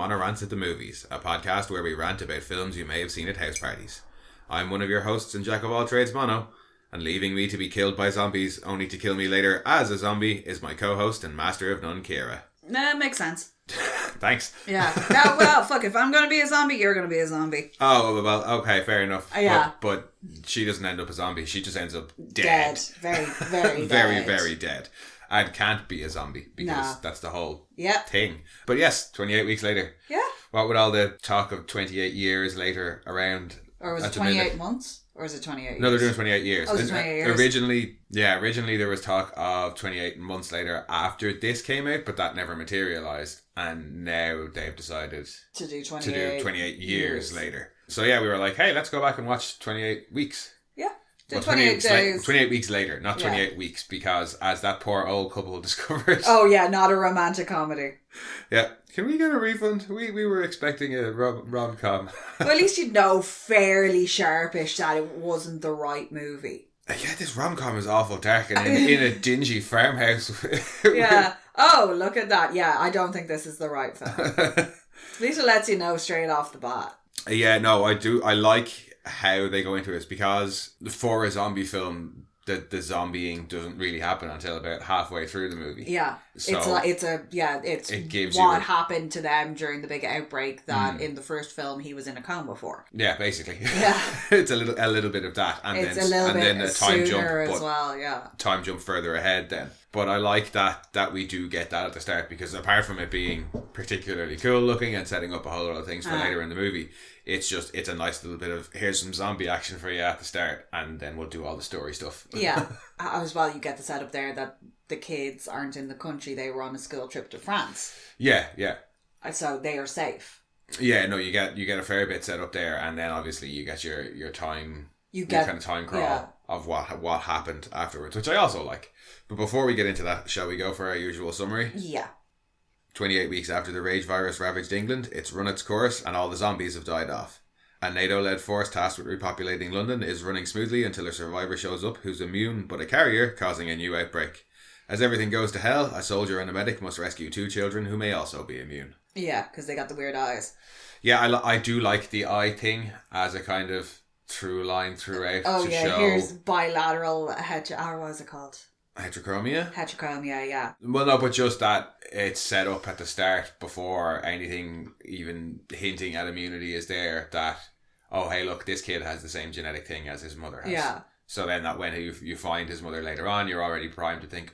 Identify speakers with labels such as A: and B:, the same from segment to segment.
A: Mono Rants at the Movies, a podcast where we rant about films you may have seen at house parties. I'm one of your hosts and jack of all trades, Mono, and leaving me to be killed by zombies only to kill me later as a zombie is my co-host and master of none, Kira.
B: That makes sense.
A: Thanks.
B: Yeah. No, well, fuck, if I'm going to be a zombie, you're going to be a zombie.
A: Oh, well, okay, fair enough.
B: Yeah.
A: But she doesn't end up a zombie. She just ends up dead.
B: Very, very
A: very,
B: dead.
A: very dead. And can't be a zombie because that's the whole thing. But yes, 28 weeks later.
B: Yeah.
A: What with all the talk of 28 years later around...
B: Or was it 28 months? Or is it 28 years?
A: No, they're doing 28 years.
B: Oh, it's 28 years.
A: Originally there was talk of 28 months later after this came out, but that never materialised. And now they've decided
B: to do 28
A: years later. So yeah, we were like, hey, let's go back and watch 28 weeks.
B: Yeah. 28 days.
A: 28 weeks later, not 28 weeks, because as that poor old couple discovered...
B: Oh yeah, not a romantic comedy.
A: Yeah. Can we get a refund? We were expecting a rom-com.
B: Well, at least you'd know fairly sharpish that it wasn't the right movie.
A: Yeah, this rom-com is awful dark and in a dingy farmhouse.
B: Yeah. Oh, look at that. Yeah, I don't think this is the right film. At least it lets you know straight off the bat.
A: Yeah, no, I do. I like how they go into it because for a zombie film, the zombieing doesn't really happen until about halfway through the movie.
B: Yeah,
A: so
B: it gives what happened to them during the big outbreak that in the first film he was in a coma for.
A: Yeah, basically.
B: Yeah,
A: it's a little bit of that, and
B: it's
A: then a time jump
B: as well. Yeah,
A: time jump further ahead then. But I like that we do get that at the start because apart from it being particularly cool looking and setting up a whole lot of things for later in the movie, it's a nice little bit of here's some zombie action for you at the start and then we'll do all the story stuff.
B: Yeah. As well, you get the setup there that the kids aren't in the country, they were on a school trip to France.
A: Yeah.
B: So they are safe.
A: Yeah, no, you get a fair bit set up there and then obviously you get your time... You get kind of time crawl of what happened afterwards, which I also like. But before we get into that, shall we go for our usual summary?
B: Yeah.
A: 28 weeks after the rage virus ravaged England, it's run its course and all the zombies have died off. A NATO-led force tasked with repopulating London is running smoothly until a survivor shows up who's immune but a carrier, causing a new outbreak. As everything goes to hell, a soldier and a medic must rescue 2 children who may also be immune.
B: Yeah, because they got the weird eyes.
A: Yeah, I do like the eye thing as a kind of through line throughout.
B: Oh,
A: to
B: yeah,
A: show
B: here's bilateral what is it called?
A: Heterochromia?
B: Heterochromia, yeah.
A: Well, no, but just that it's set up at the start before anything even hinting at immunity is there that, oh, hey, look, this kid has the same genetic thing as his mother has.
B: Yeah.
A: So then that when you find his mother later on, you're already primed to think,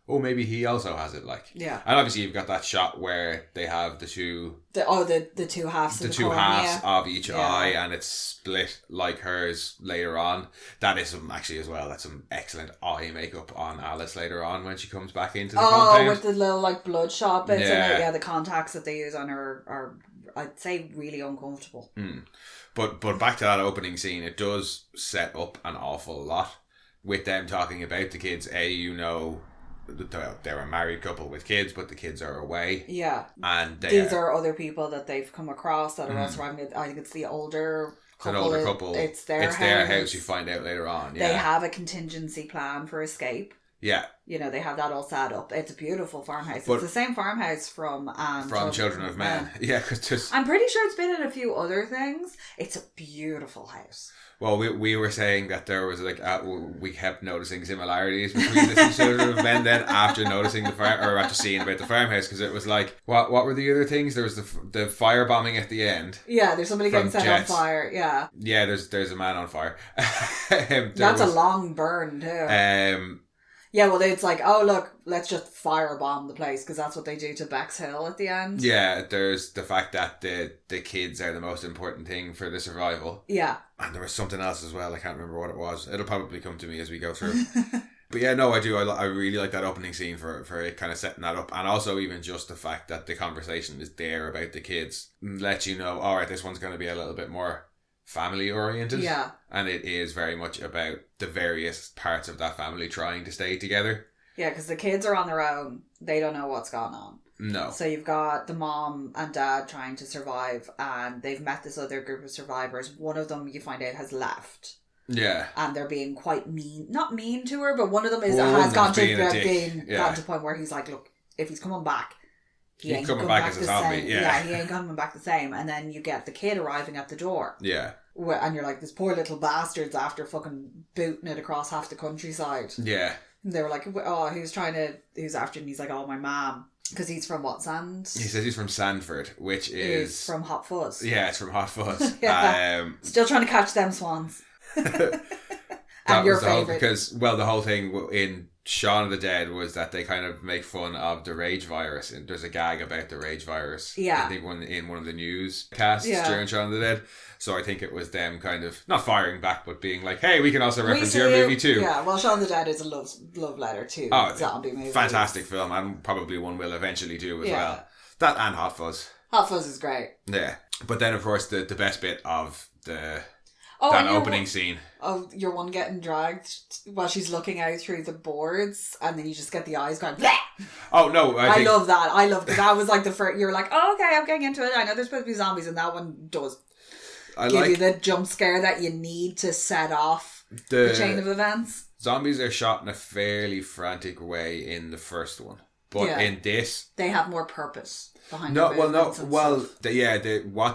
A: maybe he also has it, like.
B: Yeah.
A: And obviously you've got that shot where they have the two
B: halves
A: of the halves of each eye and it's split like hers later on. That is some excellent eye makeup on Alice later on when she comes back into the compound.
B: With the little like bloodshot bits in it. Yeah, the contacts that they use on her are I'd say really uncomfortable.
A: But back to that opening scene, it does set up an awful lot with them talking about the kids. They're a married couple with kids, but the kids are away.
B: Yeah.
A: And
B: these are other people that they've come across that are all surviving. I think it's the older couple. It's their house.
A: You find out later on.
B: Yeah. They have a contingency plan for escape.
A: Yeah.
B: You know, they have that all set up. It's a beautiful farmhouse. It's the same farmhouse from
A: Children of Men. Yeah, because
B: I'm pretty sure it's been in a few other things. It's a beautiful house.
A: Well, we were saying that there was we kept noticing similarities between this and Children of Men. Then after noticing after seeing about the farmhouse, because it was like what were the other things? There was the fire bombing at the end.
B: Yeah, there's somebody getting set on fire. Yeah.
A: Yeah, there's a man on fire.
B: That's a long burn too. Yeah, well, it's like, oh, look, let's just firebomb the place because that's what they do to Bexhill at the end.
A: Yeah, there's the fact that the kids are the most important thing for the survival.
B: Yeah.
A: And there was something else as well. I can't remember what it was. It'll probably come to me as we go through. But yeah, no, I do. I really like that opening scene for it kind of setting that up. And also even just the fact that the conversation is there about the kids lets you know, all right, this one's going to be a little bit more family oriented.
B: Yeah.
A: And it is very much about the various parts of that family trying to stay together.
B: Yeah, because the kids are on their own. They don't know what's going on.
A: No.
B: So you've got the mom and dad trying to survive and they've met this other group of survivors. One of them, you find out, has left.
A: Yeah.
B: And they're being quite mean. Not mean to her, but one of them has gone to the point where he's like, look, if he's coming back, he ain't
A: coming back as a zombie.
B: Yeah, he ain't coming back the same. And then you get the kid arriving at the door.
A: Yeah.
B: And you're like, this poor little bastard's after fucking booting it across half the countryside.
A: Yeah.
B: And they were like, oh, who's after, and he's like, oh, my mom. Because he's from what, Sand?
A: He says he's from Sandford, which is...
B: from Hot Fuzz.
A: Yeah, it's from Hot Fuzz.
B: Still trying to catch them swans.
A: And your favourite. Because, the whole thing in Shaun of the Dead was that they kind of make fun of the rage virus. And there's a gag about the rage virus.
B: Yeah.
A: I think in one of the newscasts during Shaun of the Dead. So I think it was them kind of, not firing back, but being like, hey, we can also reference your movie too.
B: Yeah, well, Shaun of the Dead is a love letter to zombie movies.
A: Fantastic film, and probably one we'll eventually do as well. That and Hot Fuzz.
B: Hot Fuzz is great.
A: Yeah. But then, of course, the best bit of that opening scene.
B: Oh, your one getting dragged while she's looking out through the boards, and then you just get the eyes going, bleh!
A: Oh, no. I
B: love that. I love that. That was like the first, you're like, oh, okay, I'm getting into it. I know there's supposed to be zombies, and that one does give you the jump scare that you need to set off the chain of events.
A: Zombies are shot in a fairly frantic way in the first one. But in this...
B: they have more purpose behind
A: what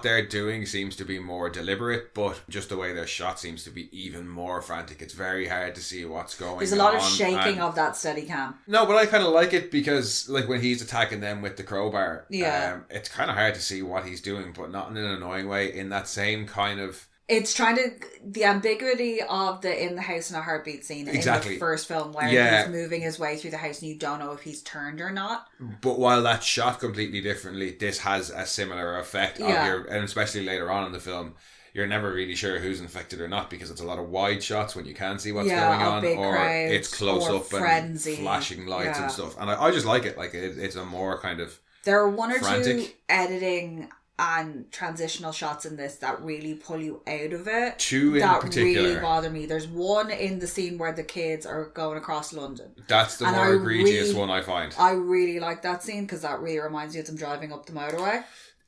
A: they're doing seems to be more deliberate, but just the way they're shot seems to be even more frantic. It's very hard to see what's going on.
B: There's a lot of shaking of that Steadicam.
A: No, but I kind of like it because, like, when he's attacking them with the crowbar, it's kind of hard to see what he's doing, but not in an annoying way, in that same kind of...
B: It's trying to... the ambiguity of the in the house in a heartbeat scene in the first film where he's moving his way through the house and you don't know if he's turned or not.
A: But while that's shot completely differently, this has a similar effect and especially later on in the film, you're never really sure who's infected or not because it's a lot of wide shots when you can't see what's going on, or crowds, it's close up frenzy, and flashing lights and stuff. And I just like it. Like it's a more kind of
B: there are one or frantic. Two editing and transitional shots in this that really pull you out of it.
A: Two in particular.
B: That really bother me. There's one in the scene where the kids are going across London.
A: That's the more egregious one I find.
B: I really like that scene because that really reminds me of them driving up the motorway.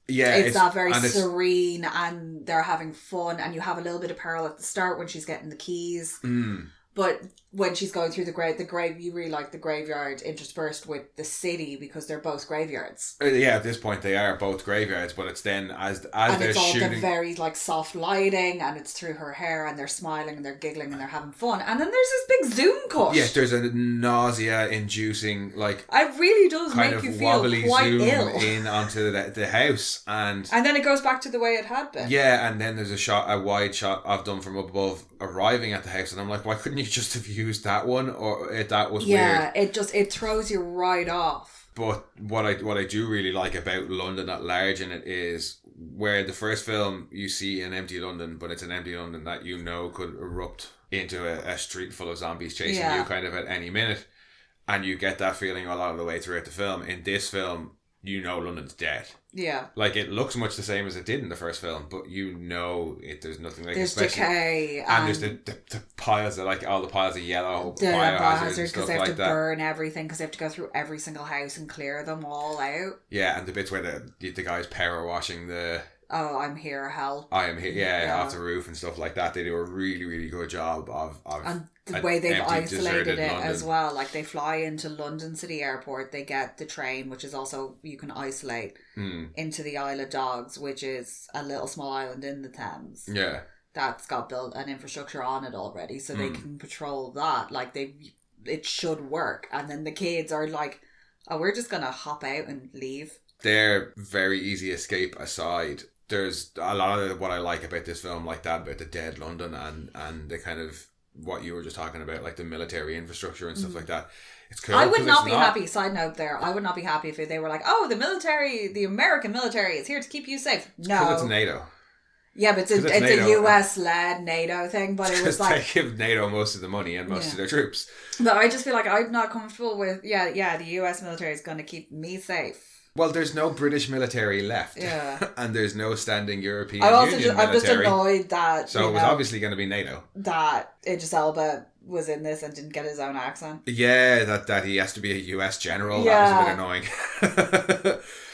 A: Yeah,
B: it's that very serene and they're having fun and you have a little bit of peril at the start when she's getting the keys. But when she's going through the grave, you really like the graveyard interspersed with the city because they're both graveyards.
A: Yeah, at this point they are both graveyards, but it's then as
B: and
A: they're
B: it's all
A: shooting,
B: the very like soft lighting, and it's through her hair, and they're smiling and they're giggling and they're having fun, and then there's this big zoom cut.
A: Yes, there's a nausea-inducing like.
B: It really does make you feel quite
A: zoom
B: ill
A: in onto the house, and
B: then it goes back to the way it had been.
A: Yeah, and then there's a wide shot of them from above arriving at the house, and I'm like, why couldn't you just have used that one? Or that was weird.
B: Yeah, it throws you right off.
A: But what I do really like about London at large in it is where the first film you see an empty London, but it's an empty London that you know could erupt into a street full of zombies chasing you kind of at any minute, and you get that feeling a lot of the way throughout the film. In this film, you know London's dead. Yeah. Like, it looks much the same as it did in the first film, but you know there's nothing like it.
B: There's decay.
A: And there's the piles of, like, all the piles of yellow biohazard and stuff
B: because they have to burn everything, because they have to go through every single house and clear them all out.
A: Yeah, and the bits where the guys power washing the...
B: Oh, I'm here, help.
A: I am here, off the roof and stuff like that. They do a really, really good job of
B: and the way they've isolated it London as well. Like, they fly into London City Airport, they get the train, which is also, you can isolate, into the Isle of Dogs, which is a little small island in the Thames. Yeah. That's got built an infrastructure on it already, so they can patrol that. Like, it should work. And then the kids are like, oh, we're just going to hop out and leave.
A: Their very easy escape aside, there's a lot of what I like about this film, like that about the dead London and the kind of what you were just talking about, like the military infrastructure and stuff like that. It's cool.
B: I would not be happy, side note there, I would not be happy if they were like, oh, the American military is here to keep you safe. No.
A: Because it's NATO.
B: Yeah, but it's a US-led NATO thing, but it was like...
A: they give NATO most of the money and most of their troops.
B: But I just feel like I'm not comfortable with, the US military is going to keep me safe.
A: Well, there's no British military left. Yeah. And there's no standing European Union military.
B: I'm just annoyed that...
A: So it was obviously going to be NATO.
B: That Idris Elba was in this and didn't get his own accent.
A: Yeah, that he has to be a US general. Yeah. That was a bit annoying.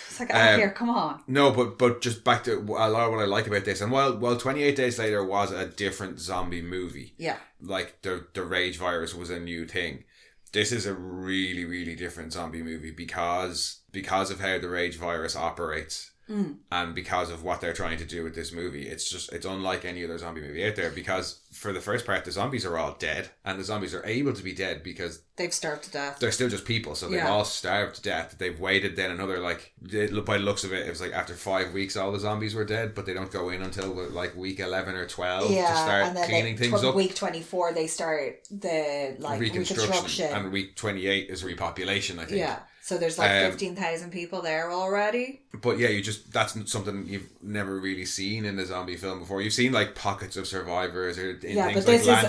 B: It's like, here, come on.
A: No, but just back to a lot of what I like about this. And while 28 Days Later was a different zombie movie. Yeah. Like, the rage virus was a new thing. This is a really, really different zombie movie because of how the rage virus operates. And because of what they're trying to do with this movie, it's unlike any other zombie movie out there, because for the first part the zombies are all dead, and the zombies are able to be dead because
B: they've starved to death.
A: They're still just people, so they've all starved to death. They've waited then another, like, by the looks of it was like after 5 weeks all the zombies were dead, but they don't go in until like week 11 or 12 to start cleaning things up.
B: Week 24 they start the like reconstruction,
A: and week 28 is repopulation, I think.
B: Yeah. So there's like 15,000 people there already.
A: But yeah, that's something you've never really seen in a zombie film before. You've seen like pockets of survivors or things like Land of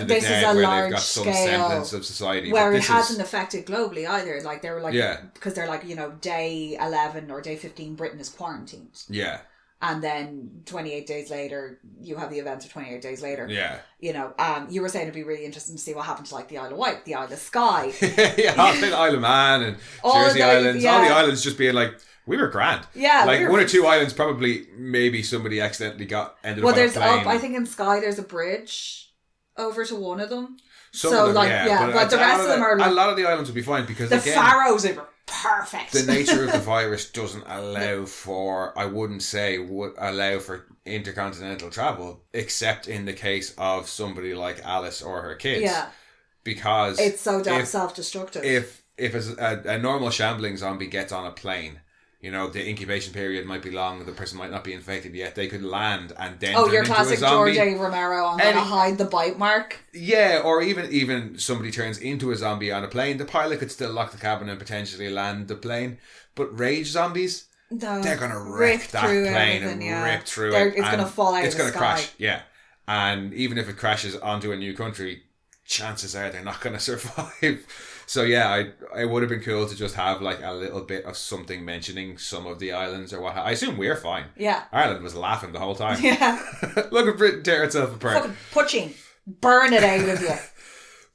A: the Dead where they've got some semblance of society.
B: Where it hasn't affected globally either. Like they were like, because they're like, day 11 or day 15, Britain is quarantined.
A: Yeah.
B: And then 28 days later, you have the events of 28 days later.
A: Yeah.
B: You were saying it'd be really interesting to see what happened to like the Isle of Wight, the Isle of Skye.
A: The Isle of Man and Jersey Islands. All the islands just being like, we were grand.
B: Yeah.
A: Like one or two islands probably maybe somebody accidentally ended up on a plane.
B: I think in Skye there's a bridge over to one of them.
A: Some of them,
B: but the rest of them are...
A: A lot of the islands would be fine because
B: the Faroes are perfect.
A: The nature of the virus doesn't allow for, I wouldn't say would allow for intercontinental travel, except in the case of somebody like Alice or her kids.
B: Yeah.
A: Because
B: it's so damn self-destructive.
A: If a normal shambling zombie gets on a plane, the incubation period might be long, the person might not be infected yet, they could land and then turn
B: your
A: into
B: classic
A: a zombie.
B: George A. Romero, I'm going to hide the bite mark.
A: Yeah, or even somebody turns into a zombie on a plane, the pilot could still lock the cabin and potentially land the plane. But rage zombies, they're going to wreck that plane and rip through it.
B: It's going to fall out of the sky.
A: It's going to crash, yeah. And even if it crashes onto a new country, chances are they're not going to survive. So yeah, it would have been cool to just have like a little bit of something mentioning some of the islands or what. I assume we're fine.
B: Yeah.
A: Ireland was laughing the whole time.
B: Yeah.
A: Look at Britain tear itself apart.
B: Fucking poaching. Burn it out of you.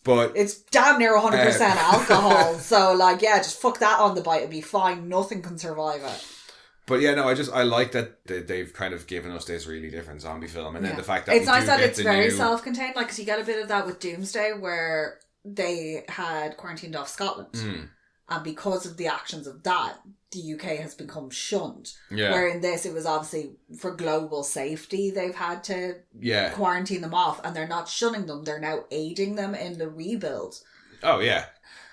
A: But
B: it's damn near 100% alcohol. So just fuck that on the bite. It'd be fine. Nothing can survive it.
A: But yeah, no, I like that they've kind of given us this really different zombie film, and then the fact that
B: it's nice that it's very self-contained. Like, because you get a bit of that with Doomsday, where they had quarantined off Scotland, and because of the actions of that, the UK has become shunned.
A: Yeah.
B: Where in this, it was obviously for global safety, they've had to quarantine them off, and they're not shunning them; they're now aiding them in the rebuild.
A: Oh yeah,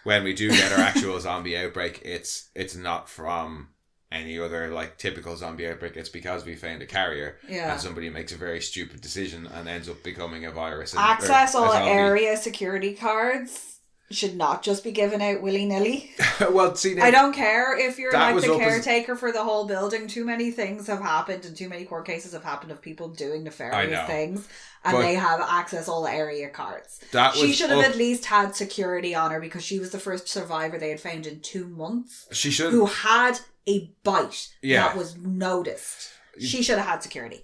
A: when we do get our actual zombie outbreak, it's not from any other like typical zombie outbreak. It's because we found a carrier and somebody makes a very stupid decision and ends up becoming a virus.
B: Access all area security cards should not just be given out willy-nilly.
A: Well, see, now,
B: I don't care if you're like the caretaker for the whole building. Too many things have happened and too many court cases have happened of people doing nefarious things, and they have access all area cards. She should have at least had security on her, because she was the first survivor they had found in 2 months.
A: She should,
B: who had a bite that was noticed. She should have had security.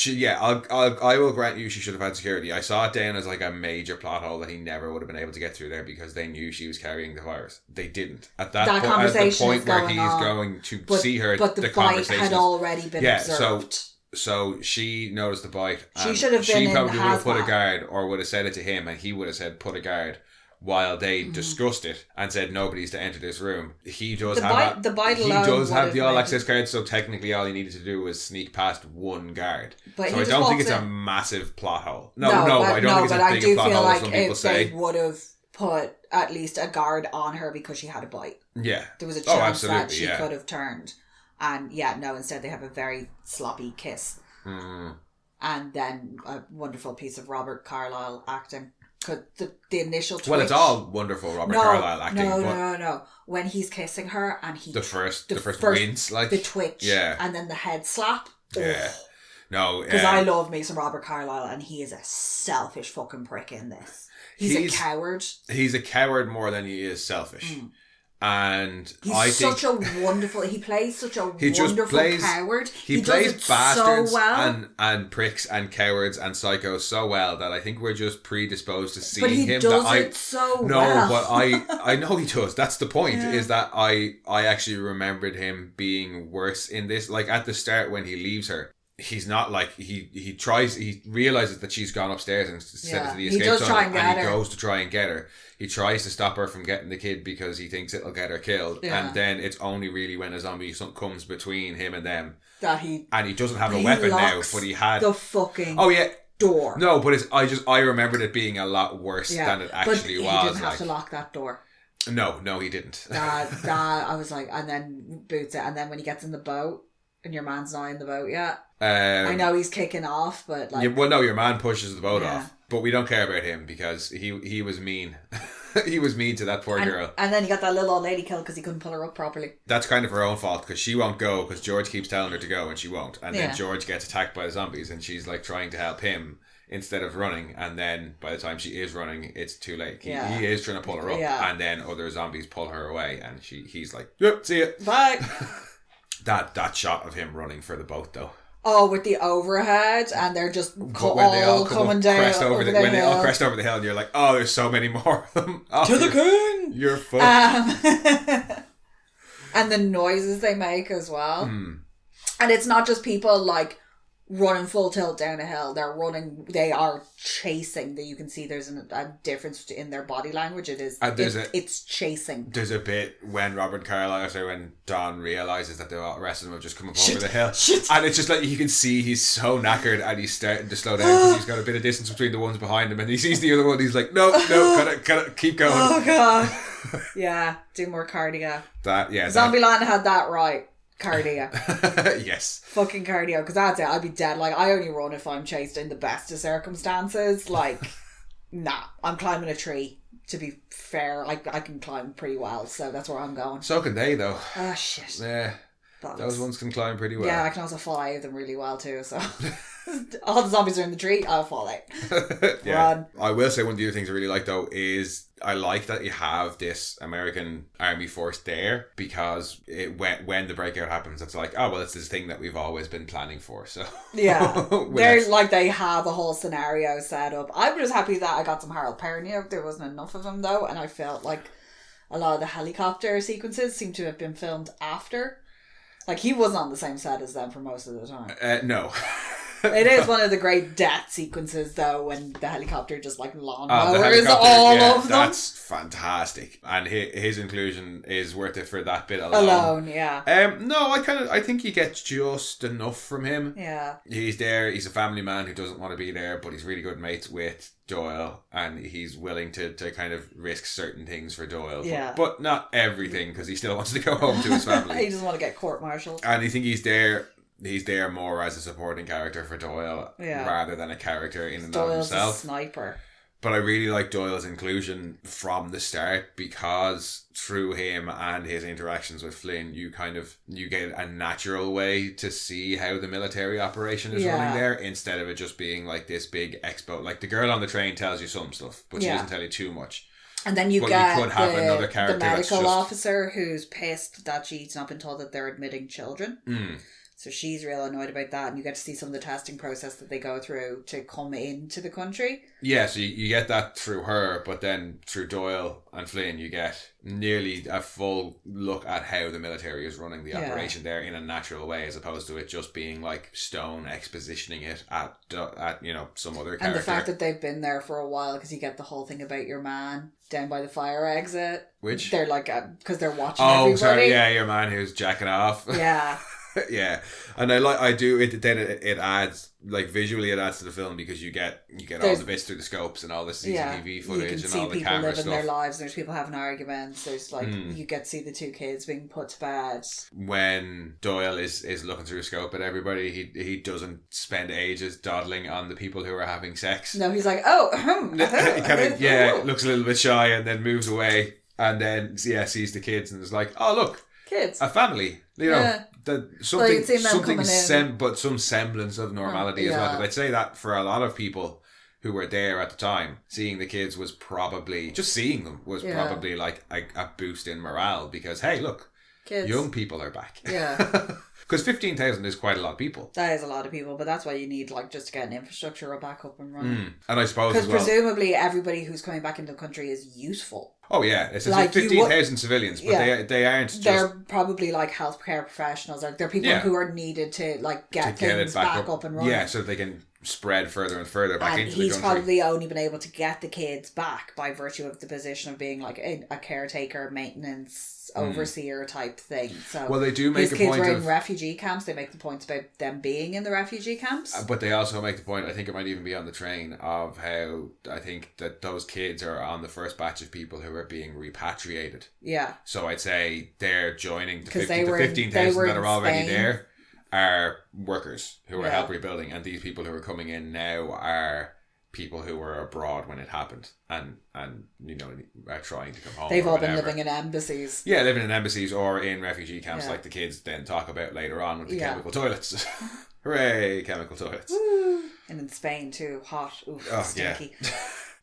A: I will grant you she should have had security. I saw it down as like a major plot hole that he never would have been able to get through there, because they knew she was carrying the virus. They didn't. At that point,
B: conversation
A: at the point where he's going to see her,
B: but the bite had already been observed.
A: So she noticed the bite.
B: She should have been
A: She probably would have put a guard, or would have said it to him, and he would have said put a guard, while they discussed it and said nobody's to enter this room. He does have the all access card, so technically all he needed to do was sneak past one guard. But so I don't think it's a massive plot hole. No, I don't think it's as big a plot hole as some people say.
B: They would have put at least a guard on her because she had a bite.
A: Yeah.
B: There was a chance that she could have turned. And instead they have a very sloppy kiss.
A: Mm.
B: And then a wonderful piece of Robert Carlyle acting. Because the initial twitch...
A: Well, it's all wonderful Robert Carlyle acting.
B: No. When he's kissing her and he...
A: The first wince, like...
B: The twitch.
A: Yeah.
B: And then the head slap.
A: Yeah. No.
B: Because I love me some Robert Carlyle, and he is a selfish fucking prick in this. He's a coward.
A: He's a coward more than he is selfish. And
B: he plays such a wonderful coward.
A: He plays bastards so well. and pricks and cowards and psychos so well that I think we're just predisposed to seeing him.
B: But he does it so well.
A: But I know he does. That's the point, is that I actually remembered him being worse in this. Like at the start when he leaves her, he's not like he realizes that she's gone upstairs and stepped to the escape zone, and he goes to try and get her. He tries to stop her from getting the kid because he thinks it'll get her killed, and then it's only really when a zombie comes between him and them that he doesn't have a weapon now, but he had
B: the fucking door.
A: No, but I remembered it being a lot worse than it actually was.
B: He didn't have to lock that door.
A: No, he didn't.
B: That I was like, and then boots it, and then when he gets in the boat, and your man's not in the boat yet. I know he's kicking off, but like,
A: your man pushes the boat off, but we don't care about him because he was mean. He was mean to that poor girl.
B: And then you got that little old lady killed because he couldn't pull her up properly.
A: That's kind of her own fault because she won't go because George keeps telling her to go and she won't. And then George gets attacked by the zombies and she's like trying to help him instead of running. And then by the time she is running, it's too late. He is trying to pull her up and then other zombies pull her away and he's like, yep, see ya.
B: Bye.
A: That shot of him running for the boat though.
B: Oh, with the overhead, and they're just all coming down
A: over the hill. When they all crest over the hill, and you're like, oh, there's so many more of them. Oh,
B: to the king!
A: You're fucked.
B: And the noises they make as well. And it's not just people like running full tilt down a hill. They are chasing. That you can see there's a difference in their body language. It's chasing.
A: There's a bit when when Don realizes that the rest of them have just come up over the hill. And it's just like you can see he's so knackered and he's starting to slow down because he's got a bit of distance between the ones behind him and he sees the other one. He's like, no, gotta keep going.
B: Oh god. Yeah, do more cardio.
A: Zombieland
B: had that right. Cardio.
A: Yes.
B: Fucking cardio, because that's it. I'd be dead. Like, I only run if I'm chased in the best of circumstances. Like, nah, I'm climbing a tree. To be fair, I can climb pretty well, so that's where I'm going.
A: So can they, though.
B: Ah, shit.
A: Yeah. Those ones can climb pretty well.
B: Yeah, I can also fly them really well, too, so... All the zombies are in the tree, I'll fall out. Run.
A: I will say one of the other things I really like, though, is I like that you have this American army force there because when the breakout happens, it's like, oh, well, it's this thing that we've always been planning for. So
B: yeah, they're like they have a whole scenario set up. I'm just happy that I got some Harold Perrineau. There wasn't enough of him, though, and I felt like a lot of the helicopter sequences seem to have been filmed after. Like, he wasn't on the same set as them for most of the time.
A: No.
B: It is one of the great death sequences, though, when the helicopter just like lawnmowers all of them.
A: That's fantastic, and his inclusion is worth it for that bit alone. No, I think you get just enough from him.
B: Yeah,
A: he's there. He's a family man who doesn't want to be there, but he's really good mates with Doyle, and he's willing to kind of risk certain things for Doyle.
B: Yeah,
A: but not everything because he still wants to go home to his family.
B: He doesn't want to get court-martialed,
A: and I think he's there. He's there more as a supporting character for Doyle rather than a character in and of himself.
B: Doyle's a sniper.
A: But I really like Doyle's inclusion from the start because through him and his interactions with Flynn, you get a natural way to see how the military operation is running there instead of it just being like this big expo. Like the girl on the train tells you some stuff, but she doesn't tell you too much.
B: And then you could have another character, the medical officer who's pissed that she's not been told that they're admitting children. So she's real annoyed about that, and you get to see some of the testing process that they go through to come into the country. Yeah,
A: so you get that through her, but then through Doyle and Flynn, you get nearly a full look at how the military is running the operation there in a natural way, as opposed to it just being like Stone expositioning it at some other character.
B: And the fact that they've been there for a while, because you get the whole thing about your man down by the fire exit.
A: Which?
B: They're like, because they're watching everybody. Oh, sorry,
A: yeah, your man who's jacking off.
B: Yeah.
A: Yeah, and it adds, like, visually it adds to the film because you get all the bits through the scopes and all the CCTV footage and all the camera stuff. You can see people living their lives.
B: There's people having arguments. There's like you get to see the two kids being put to bed.
A: When Doyle is looking through a scope at everybody, he doesn't spend ages dawdling on the people who are having sex.
B: No, he's like,
A: he kind of looks a little bit shy and then moves away and then sees the kids and is like, oh look,
B: kids,
A: a family, some semblance of normality as well. Because I'd say that for a lot of people who were there at the time, seeing the kids was probably, just seeing them was probably like a boost in morale because, hey, look,
B: Kids.
A: Young people are back.
B: Yeah.
A: Because 15,000 is quite a lot of people.
B: That is a lot of people, but that's why you need, like, just to get an infrastructure back up and running.
A: And I suppose
B: because presumably everybody who's coming back into the country is useful.
A: Oh yeah, it's like 15,000 civilians, but they aren't just...
B: They're probably like healthcare professionals. Like, they're people who are needed to like get things back up and running.
A: Yeah, so they can spread further and further back into the country.
B: And he's probably only been able to get the kids back by virtue of the position of being like a caretaker, maintenance, overseer type thing. So
A: well, they do make a point of... His
B: kids were in refugee camps. They make the point about them being in the refugee camps.
A: But they also make the point, I think it might even be on the train, of how I think that those kids are on the first batch of people who are being repatriated.
B: Yeah.
A: So I'd say they're joining the 15,000 that are already there are workers who are help rebuilding, and these people who are coming in now are people who were abroad when it happened and you know, are trying to come home.
B: They've all been living in embassies.
A: Yeah, living in embassies or in refugee camps, like the kids then talk about later on with the chemical toilets. Hooray, chemical toilets.
B: Woo. And in Spain too, hot. Ooh, stinky.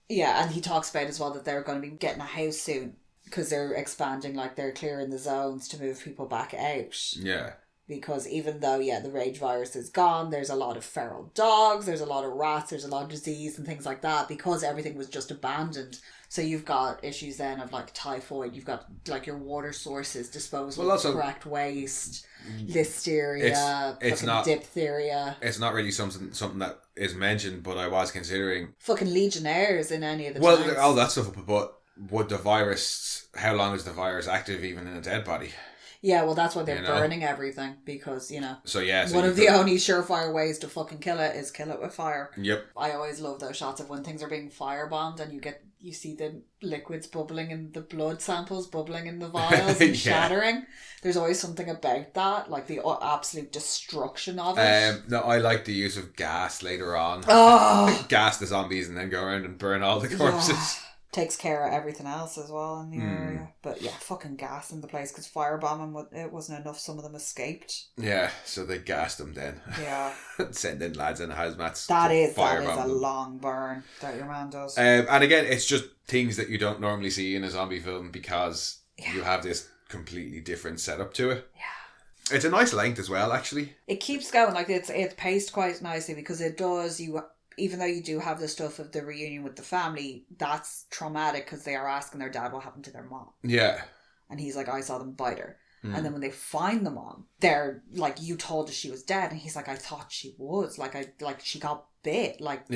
B: Yeah, and he talks about as well that they're going to be getting a house soon because they're expanding, like they're clearing the zones to move people back out.
A: Yeah.
B: Because even though, the rage virus is gone, there's a lot of feral dogs, there's a lot of rats, there's a lot of disease and things like that because everything was just abandoned. So you've got issues then of like typhoid, you've got like your water sources, disposal of correct waste, listeria,
A: it's not
B: diphtheria.
A: It's not really something that is mentioned, but I was considering...
B: Fucking legionnaires in any of the
A: tanks. All that stuff, but would the virus... How long is the virus active even in a dead body?
B: Yeah, well, that's why they're burning everything because,
A: So
B: one of the only surefire ways to fucking kill it is kill it with fire.
A: Yep.
B: I always love those shots of when things are being firebombed and you see the liquids bubbling and the blood samples bubbling in the vials and shattering. There's always something about that, like the absolute destruction of it.
A: No, I like the use of gas later on.
B: Oh!
A: Gas the zombies and then go around and burn all the corpses.
B: Yeah. Takes care of everything else as well in the area. But fucking gas in the place because firebombing, it wasn't enough. Some of them escaped.
A: Yeah, so they gassed them then.
B: Yeah.
A: Send in lads in hazmats.
B: That is a long burn that your man does.
A: And again, it's just things that you don't normally see in a zombie film because you have this completely different setup to it.
B: Yeah.
A: It's a nice length as well, actually.
B: It keeps going. Like it's paced quite nicely because it does even though you do have the stuff of the reunion with the family, that's traumatic because they are asking their dad what happened to their mom.
A: Yeah.
B: And he's like, I saw them bite her. And then when they find the mom, they're like, you told us she was dead. And he's like, I thought she was. Like she got bit. Like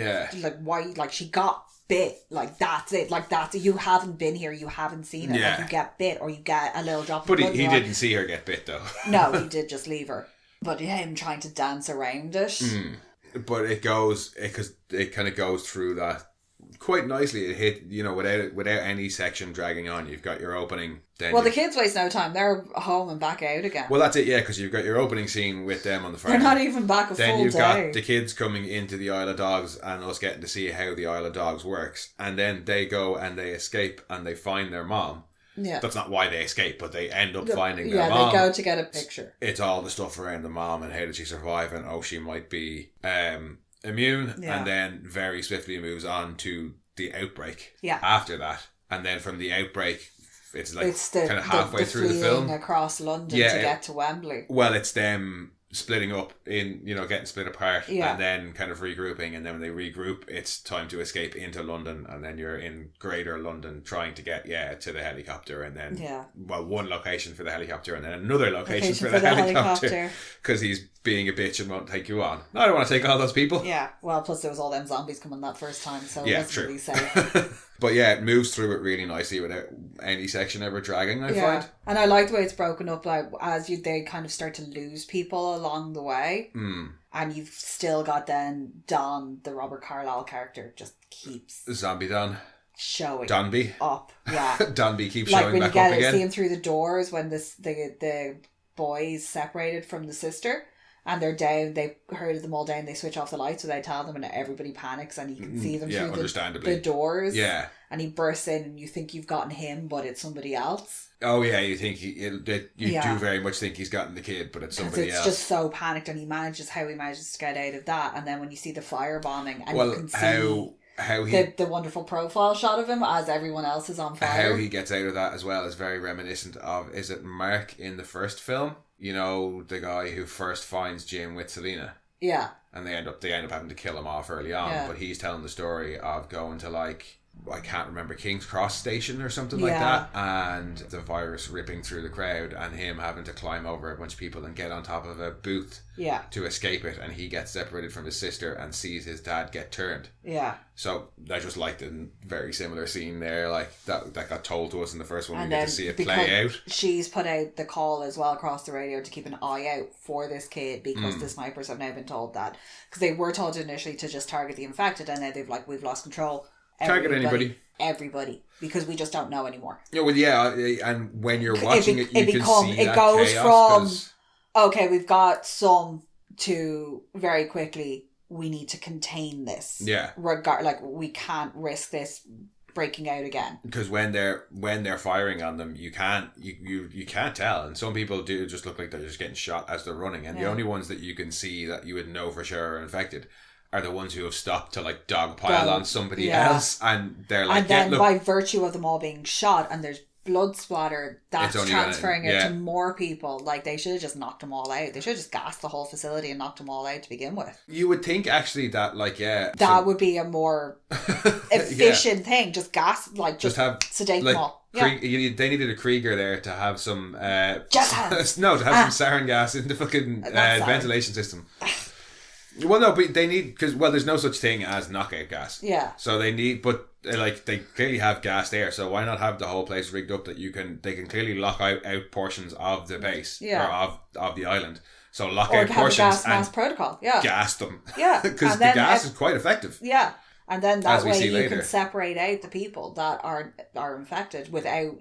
B: why? Like, she got bit. Like, that's it. Like, that's it. You haven't been here. You haven't seen it.
A: Yeah.
B: Like, you get bit or you get a little drop of
A: blood.
B: But
A: he didn't see her get bit, though.
B: No, he did just leave her. But him trying to dance around it.
A: But it kind of goes through that quite nicely. It hit, without any section dragging on. You've got your opening. Then
B: the kids waste no time. They're home and back out again.
A: Well, that's it, yeah, because you've got your opening scene with them on the farm.
B: They're not even back a full day.
A: Then you've got the kids coming into the Isle of Dogs and us getting to see how the Isle of Dogs works. And then they go and they escape and they find their mom.
B: Yeah.
A: That's not why they escape, but they end up finding their mom.
B: Yeah, they go to get a picture.
A: It's all the stuff around the mom and how did she survive and she might be immune. Yeah. And then very swiftly moves on to the outbreak.
B: Yeah.
A: After that. And then from the outbreak, it's kind of halfway through the film.
B: Across London to get to Wembley.
A: Well, it's them splitting up in, getting split apart and then kind of regrouping, and then when they regroup it's time to escape into London, and then you're in greater London trying to get to the helicopter, and then one location for the helicopter and then another location for the helicopter because he's being a bitch and won't take you on. I don't want to take all those people.
B: Well, plus there was all them zombies coming that first time, so it wasn't really safe.
A: But it moves through it really nicely without any section ever dragging, I find.
B: And I like the way it's broken up, like as they kind of start to lose people along the way. And you've still got then Don, the Robert Carlyle character, just keeps
A: Zombie Don
B: showing
A: Donby
B: up. Yeah.
A: Donby keeps showing back up again. Like when you
B: see him through the doors when the boys separated from the sister. And they're down, they've herded them all down, they switch off the lights without telling them, and everybody panics and you can see them through the doors.
A: Yeah. And
B: he bursts in and you think you've gotten him, but it's somebody else.
A: Oh yeah, you think you do very much think he's gotten the kid, but it's somebody else.
B: It's just so panicked, and he manages to get out of that. And then when you see the firebombing and you can see the wonderful profile shot of him as everyone else is on fire.
A: How he gets out of that as well is very reminiscent of, is it Mark in the first film? You know, the guy who first finds Jim with Selena.
B: Yeah.
A: And they end up having to kill him off early on. But he's telling the story of going to like, I can't remember, King's Cross Station or something like that, and the virus ripping through the crowd and him having to climb over a bunch of people and get on top of a booth to escape it, and he gets separated from his sister and sees his dad get turned.
B: Yeah.
A: So I just liked a very similar scene there, like that got told to us in the first one.
B: And
A: we get to see it play out.
B: She's put out the call as well across the radio to keep an eye out for this kid, because the snipers have now been told that, because they were told initially to just target the infected, and now we've lost control.
A: Target
B: everybody, because we just don't know anymore.
A: Yeah, well, and when you're watching you can see
B: it
A: that
B: goes
A: chaos,
B: from okay, we've got some, to very quickly we need to contain this.
A: Yeah,
B: we can't risk this breaking out again,
A: because when they're firing on them, you can't tell, and some people do just look like they're just getting shot as they're running, and the only ones that you can see that you would know for sure are infected are the ones who have stopped to like dogpile on somebody else, and they're like,
B: and then by virtue of them all being shot and there's blood splatter, that's transferring it to more people. Like, they should have just knocked them all out. They should have just gassed the whole facility and knocked them all out to begin with.
A: You would think actually that
B: that would be a more efficient thing. Just gas, just have sedate them all.
A: They needed a Krieger there to have some some sarin gas in the fucking ventilation system. Well, no, but they need, because there's no such thing as knockout gas. Yeah. So they need, but they clearly have gas there. So why not have the whole place rigged up that they can clearly lock out portions of the base or of the island. So lock out portions
B: gas mask protocol. Yeah.
A: Gas them.
B: Yeah.
A: Because the gas is quite effective.
B: Yeah. And then that way you can separate out the people that are infected without,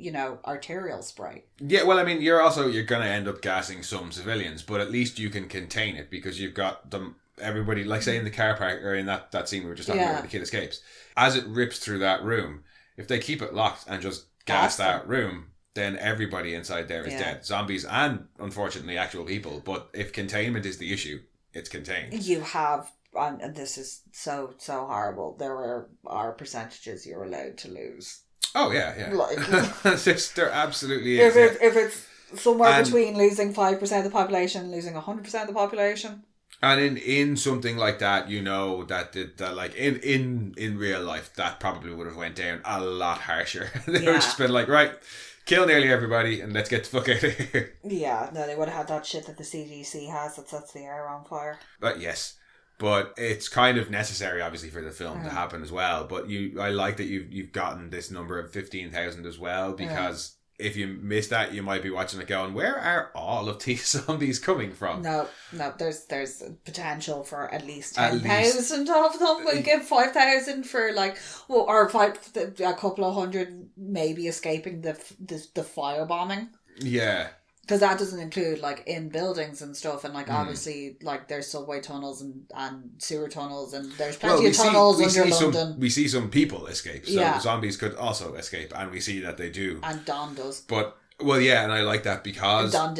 B: arterial spray. Yeah,
A: well, I mean, you're going to end up gassing some civilians, but at least you can contain it, because you've got them. Everybody, like say in the car park, or in that scene we were just talking about where the kid escapes, as it rips through that room, if they keep it locked and just gas that room, then everybody inside there is dead. Zombies and, unfortunately, actual people. But if containment is the issue, it's contained.
B: You have, and this is so horrible, there are percentages you're allowed to lose.
A: Oh, yeah. There absolutely is.
B: If it's somewhere between losing 5% of the population and losing 100% of the population.
A: And in something like that, that like in real life, that probably would have went down a lot harsher. They would have just been like, right, kill nearly everybody and let's get the fuck out of here.
B: Yeah, no, they would have had that shit that the CDC has that sets the air on fire.
A: But yes, but it's kind of necessary, obviously, for the film to happen as well. But I like that you've gotten this number of 15,000 as well, because if you miss that, you might be watching it going, where are all of these zombies coming from?
B: No, there's potential for at least 10,000 of them. We'll give 5,000 for or a couple of hundred maybe escaping the firebombing.
A: Yeah.
B: Because that doesn't include in buildings and stuff, and obviously there's subway tunnels and sewer tunnels, and there's plenty of tunnels under London.
A: We see some people escape, so zombies could also escape, and we see that they do.
B: And Don does.
A: But and I like that because
B: Don.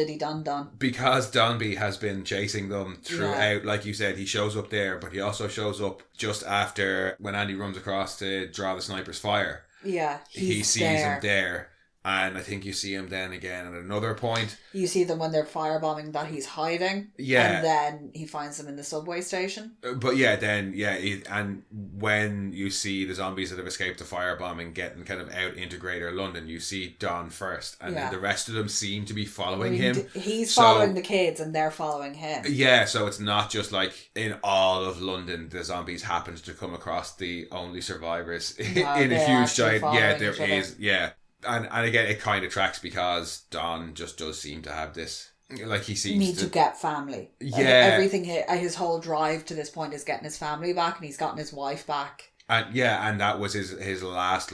A: Because Donby has been chasing them throughout. Like you said, he shows up there, but he also shows up just after when Andy runs across to draw the sniper's fire.
B: Yeah,
A: he sees him there. And I think you see him then again at another point.
B: You see them when they're firebombing that he's hiding. Yeah. And then he finds them in the subway station.
A: But and when you see the zombies that have escaped the firebombing getting kind of out into Greater London, you see Don first. And then the rest of them seem to be following him.
B: He's following the kids and they're following him.
A: Yeah, so it's not just like in all of London, the zombies happened to come across the only survivors in a huge giant... Yeah, there is... Yeah. And again, it kind of tracks because Don just does seem to have this, he seems
B: need to get family.
A: Yeah,
B: everything. His whole drive to this point is getting his family back, and he's gotten his wife back.
A: And that was his last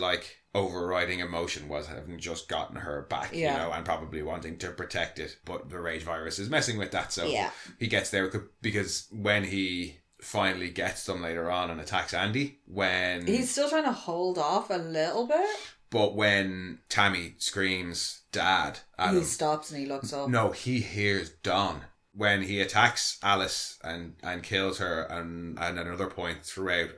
A: overriding emotion, was having just gotten her back. And probably wanting to protect it, but the rage virus is messing with that. So he gets there because when he finally gets them later on and attacks Andy, when
B: he's still trying to hold off a little bit.
A: But when Tammy screams "Dad" at him,
B: he stops and he looks up.
A: No, he hears Don. When he attacks Alice and kills her, and at another point throughout,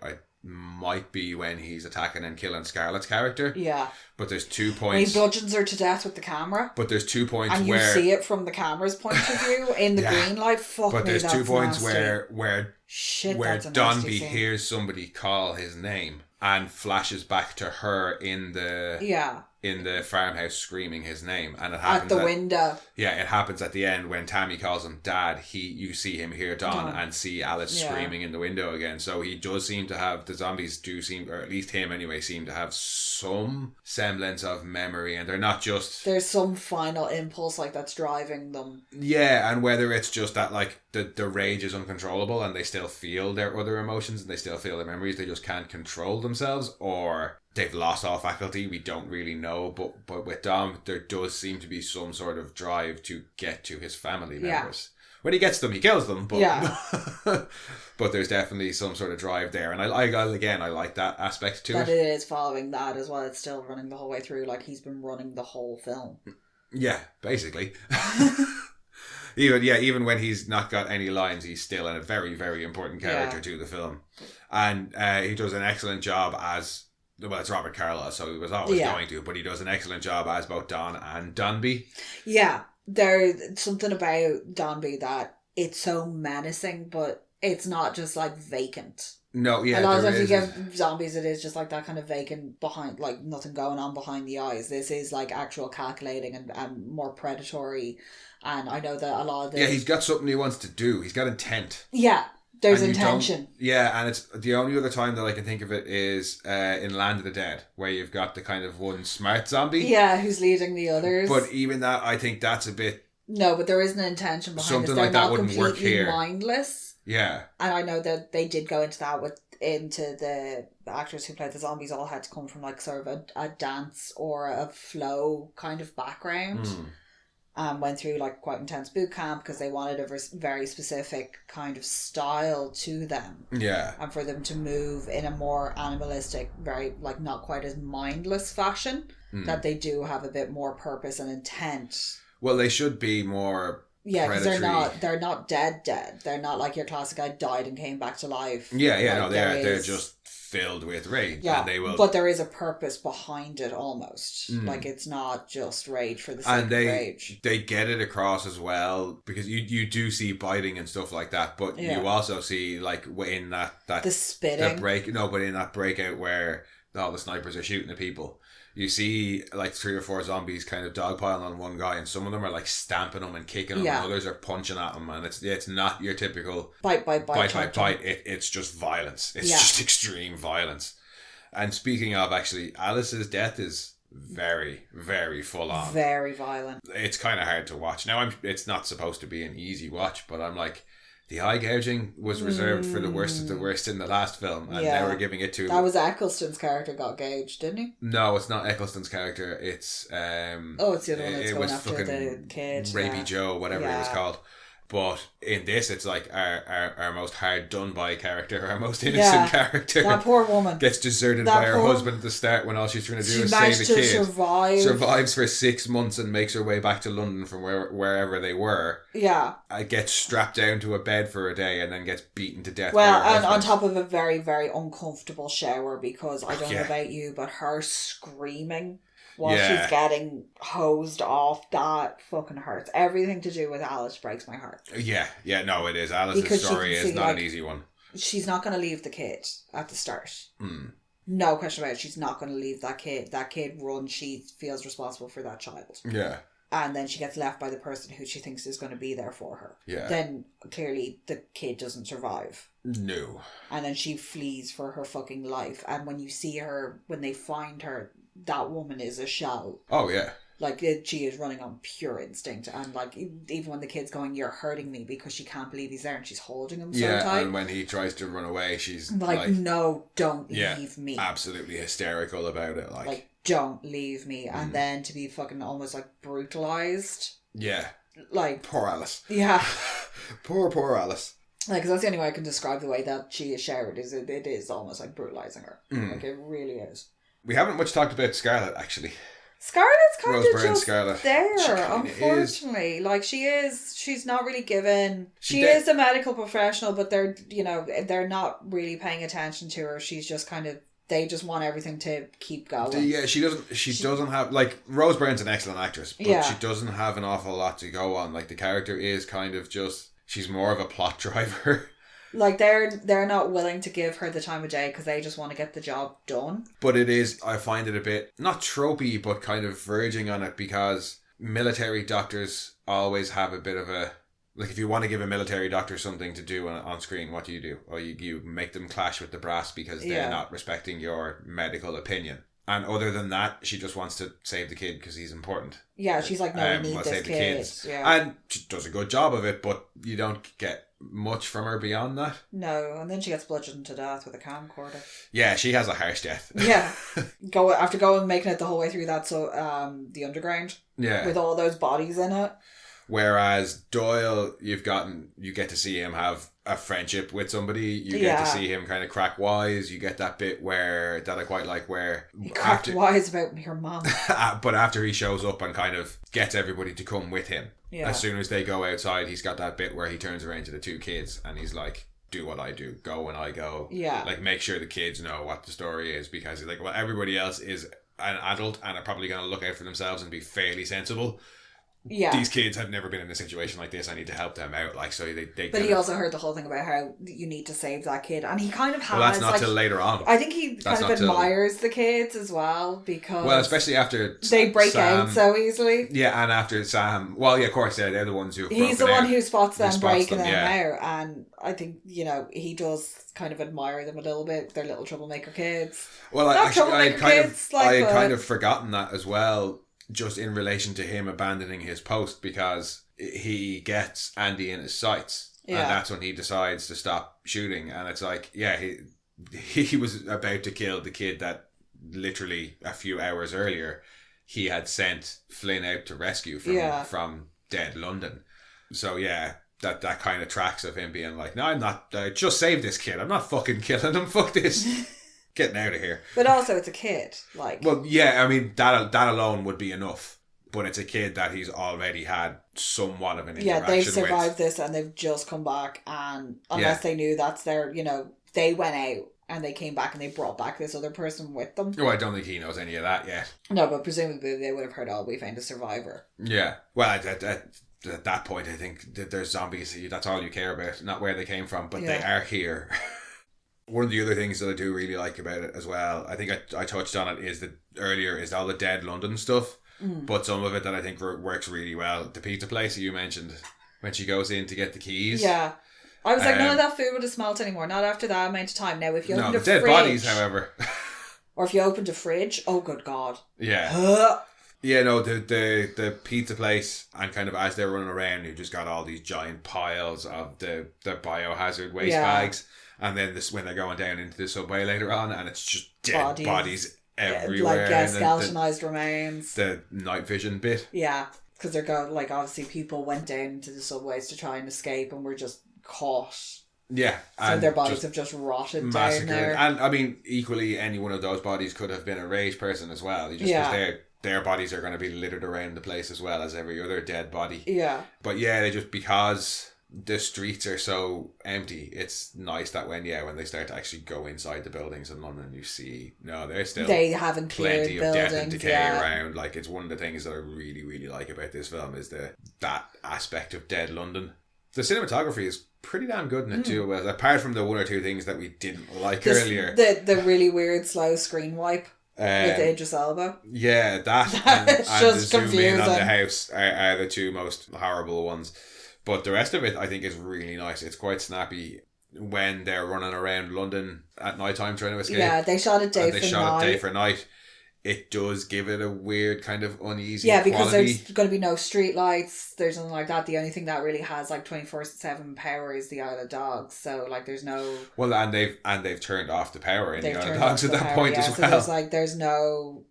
A: might be when he's attacking and killing Scarlett's character.
B: Yeah.
A: But there's 2 points.
B: He bludgeons her to death with the camera.
A: But there's 2 points
B: and
A: where...
B: And you see it from the camera's point of view in the green light. Fuck
A: but
B: me,
A: there's 2 points
B: nasty.
A: where Dombey hears somebody call his name and flashes back to her in the farmhouse screaming his name, and it happens
B: at the window.
A: Yeah, it happens at the end when Tammy calls him Dad. You see him hear Don and see Alice screaming in the window again. So he does seem to have, the zombies do seem, or at least him anyway, seem to have some semblance of memory, and they're not just...
B: There's some final impulse like that's driving them.
A: Yeah, and whether it's just that like the rage is uncontrollable and they still feel their other emotions and they still feel their memories, they just can't control themselves, or they've lost all faculty, we don't really know. But with Dom, there does seem to be some sort of drive to get to his family members. When he gets them, he kills them, but but there's definitely some sort of drive there, and I like that aspect to it.
B: That it is following that as well. It's still running the whole way through, like he's been running the whole film. Yeah,
A: basically. Even when he's not got any lines, he's still a very, very important character to the film. And he does an excellent job as... Well, it's Robert Carlyle, so he was always going to, but he does an excellent job as both Don and Dombey. Yeah,
B: there's something about Dombey that it's so menacing, but it's not just like vacant.
A: No, yeah.
B: A lot of times you get zombies, it is just like that kind of vacant behind, like nothing going on behind the eyes. This is like actual calculating and more predatory. And I know that a lot of the...
A: Yeah, he's got something he wants to do. He's got intent.
B: Yeah, there's intention.
A: Yeah, and it's the only other time that I can think of it is in Land of the Dead, where you've got the kind of one smart zombie.
B: Yeah, who's leading the others.
A: But even that, I think that's a bit...
B: No, but there is an intention behind
A: something like that wouldn't work here.
B: They're not completely mindless.
A: Yeah.
B: And I know that they did go into that into the actors who played the zombies all had to come from like sort of a dance or a flow kind of background. Went through like quite intense boot camp because they wanted a very specific kind of style to them.
A: Yeah.
B: And for them to move in a more animalistic, very like not quite as mindless fashion, that they do have a bit more purpose and intent.
A: Well, they should be more...
B: Yeah, because they're not dead. They're not like your classic guy died and came back to life.
A: Yeah, like, no, they're just filled with rage.
B: Yeah,
A: and they will...
B: but there is a purpose behind it almost. Like it's not just rage for the sake of rage.
A: They get it across as well, because you do see biting and stuff like that, but you also see like in that
B: the spitting.
A: But in that breakout where all the snipers are shooting at people, you see like 3 or 4 zombies kind of dogpiling on one guy, and some of them are like stamping him and kicking him, and others are punching at him, and it's not your typical bite. It's just violence. It's just extreme violence. And speaking of, actually, Alice's death is very, very full on,
B: very violent.
A: It's kind of hard to watch. Now, it's not supposed to be an easy watch, but I'm like, the eye gouging was reserved for the worst of the worst in the last film, and they were giving it to...
B: That was Eccleston's character got gouged, didn't he?
A: No, it's not Eccleston's character. It's...
B: it's the other one that's going after the kid.
A: Rapey Joe, whatever it was called. But in this, it's like our most hard done by character, our most innocent character.
B: That poor woman
A: gets deserted by her husband at the start when all she's trying to do is save a kid. Survives for 6 months and makes her way back to London from wherever they were.
B: Yeah.
A: Gets strapped down to a bed for a day and then gets beaten to death.
B: Well, and on top of a very, very uncomfortable shower, because I don't know about you, but her screaming while she's getting hosed off, that fucking hurts. Everything to do with Alice breaks my heart. Yeah, no, it is. Alice's story is not an easy one. She's not going to leave the kid at the start. No question about it. She's not going to leave that kid. That kid runs. She feels responsible for that child. Yeah. And then she gets left by the person who she thinks is going to be there for her. Yeah. Then clearly the kid doesn't survive. No. And then she flees for her fucking life. And when you see her, when they find her, that woman is a shell. Oh, yeah. Like, she is running on pure instinct. And, like, even when the kid's going, "You're hurting me," because she can't believe he's there and she's holding him so tight. Yeah, and when he tries to run away, she's like, "No, don't leave me." Absolutely hysterical about it. Like, don't leave me. And then to be fucking almost, like, brutalised. Yeah. Like... Poor Alice. Yeah. Poor Alice. Like, because that's the only way I can describe the way that she is shared, is it is almost like brutalising her. Like, it really is. We haven't much talked about Scarlett, actually. Scarlett's kind
A: Rose
B: of
A: Byrne
B: just
A: Scarlett.
B: there, unfortunately. Like, she's not really given... She is a medical professional, but they're not really paying attention to her. She's just kind of... They just want everything to keep going.
A: Yeah, she doesn't have... Like, Rose Byrne's an excellent actress, but she doesn't have an awful lot to go on. Like, the character is kind of just... She's more of a plot driver.
B: Like, they're not willing to give her the time of day because they just want to get the job done.
A: But it is, I find it a bit, not tropey, but kind of verging on it, because military doctors always have a bit of a... Like, if you want to give a military doctor something to do on screen, what do? Or you make them clash with the brass because they're not respecting your medical opinion. And other than that, she just wants to save the kid because he's important.
B: Yeah, she's like, no, we need this kid. Yeah.
A: And she does a good job of it, but you don't get much from her beyond that.
B: No, and then she gets bludgeoned to death with a camcorder.
A: Yeah, she has a harsh death.
B: Yeah. After going and making it the whole way through that, the underground. Yeah. With all those bodies in it.
A: Whereas Doyle, you get to see him have a friendship with somebody. You get to see him kind of crack wise. You get that bit that I quite like where...
B: He cracked wise about your mum.
A: But after he shows up and kind of gets everybody to come with him. Yeah. As soon as they go outside, he's got that bit where he turns around to the two kids and he's like, do what I do, go when I go. Yeah. Like, make sure the kids know what the story is, because he's like, well, everybody else is an adult and are probably going to look out for themselves and be fairly sensible. Yeah. These kids have never been in a situation like this. I need to help them out. Like, so they
B: But he also heard the whole thing about how you need to save that kid, and he kind of has.
A: Well, that's not till later on.
B: I think he kind of admires the kids as well, because
A: especially after
B: they break out so easily.
A: Yeah, and after Sam, well, yeah, of course, they're the ones who.
B: He's the one who spots them breaking them out, and I think he does kind of admire them a little bit. They're little troublemaker kids.
A: Well, I had kind of forgotten that as well. Just in relation to him abandoning his post, because he gets Andy in his sights, and that's when he decides to stop shooting. And it's like, he was about to kill the kid that literally a few hours earlier he had sent Flynn out to rescue from dead London. So that kind of tracks of him being like, no, I'm not, just save this kid, I'm not fucking killing him, fuck this. Getting out of here.
B: But also, it's a kid. Like,
A: well, yeah, I mean, that alone would be enough. But it's a kid that he's already had somewhat of an interaction with.
B: Yeah, they've survived this and they've just come back, and unless they knew that's their, they went out and they came back and they brought back this other person with them.
A: Oh, I don't think he knows any of that yet.
B: No, but presumably they would have heard, we found a survivor.
A: Yeah. Well, at that point, I think that there's zombies. That's all you care about, not where they came from, but they are here. One of the other things that I do really like about it as well, I think I touched on it, is all the dead London stuff, but some of it that I think works really well. The pizza place that you mentioned, when she goes in to get the keys.
B: Yeah. I was like, none of that food would have smelt anymore, not after that amount of time. Now, if you opened a fridge...
A: dead bodies, however.
B: Or if you opened a fridge, oh good God.
A: Yeah. Yeah, no, the pizza place, and kind of as they're running around, you just got all these giant piles of the biohazard waste bags. And then when they're going down into the subway later on, and it's just dead bodies everywhere.
B: Like, skeletonized remains.
A: The night vision bit.
B: Yeah, because they're going, like, obviously people went down into the subways to try and escape and were just caught.
A: Yeah.
B: So their bodies have just rotted down there.
A: And, I mean, equally, any one of those bodies could have been a rage person as well. Because their bodies are going to be littered around the place as well as every other dead body. Yeah. But they just, because the streets are so empty, it's nice that when they start to actually go inside the buildings in London, you see they haven't plenty of death and decay around. Like, it's one of the things that I really, really like about this film is that aspect of dead London. The cinematography is pretty damn good in it too, apart from the one or two things that we didn't like earlier.
B: The really weird slow screen wipe with Idris Elba.
A: Yeah, that and just the zoom confusing. In on the house are the two most horrible ones. But the rest of it, I think, is really nice. It's quite snappy when they're running around London at night time trying to escape.
B: Yeah, they shot it day
A: for night. It does give it a weird kind of uneasy
B: because
A: quality.
B: There's going to be no street lights. There's nothing like that. The only thing that really has like 24/7 power is the Isle of Dogs. So like there's no...
A: Well, and they've turned off the power in the Isle of Dogs at that point as well.
B: So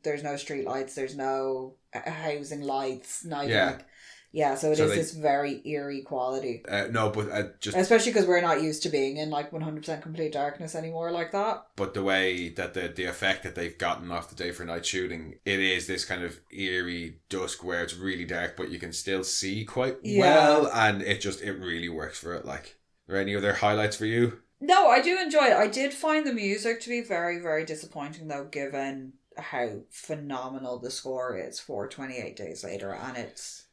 B: there's no street lights. There's no housing lights. Like, Yeah, so it is this very eerie quality.
A: No, but just...
B: Especially because we're not used to being in like 100% complete darkness anymore like that.
A: But the way that the effect that they've gotten off the day for night shooting, it is this kind of eerie dusk where it's really dark, but you can still see quite well, and it really works for it. Like, are there any other highlights for you?
B: No, I do enjoy it. I did find the music to be very, very disappointing though, given how phenomenal the score is for 28 Days Later, and it's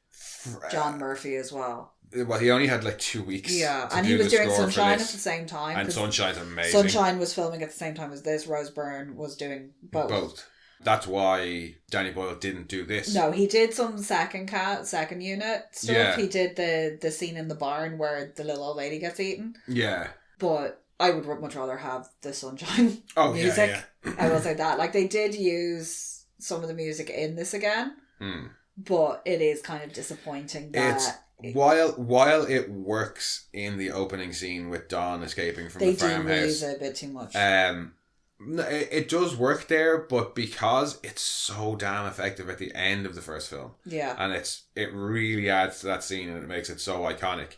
B: John Murphy as well.
A: Well, he only had like 2 weeks.
B: Yeah, and he was doing Sunshine at the same time.
A: And Sunshine's amazing.
B: Sunshine was filming at the same time as this. Rose Byrne was doing both.
A: That's why Danny Boyle didn't do this.
B: No, he did some second unit stuff.
A: Yeah.
B: He did the scene in the barn where the little old lady gets eaten.
A: Yeah.
B: But I would much rather have the Sunshine music.
A: Yeah.
B: I will say that. Like, they did use some of the music in this again. But it is kind of disappointing that...
A: While it works in the opening scene with Dawn escaping from the farmhouse... They do
B: use it a bit too much.
A: It does work there, but because it's so damn effective at the end of the first film...
B: Yeah.
A: And it really adds to that scene and it makes it so iconic,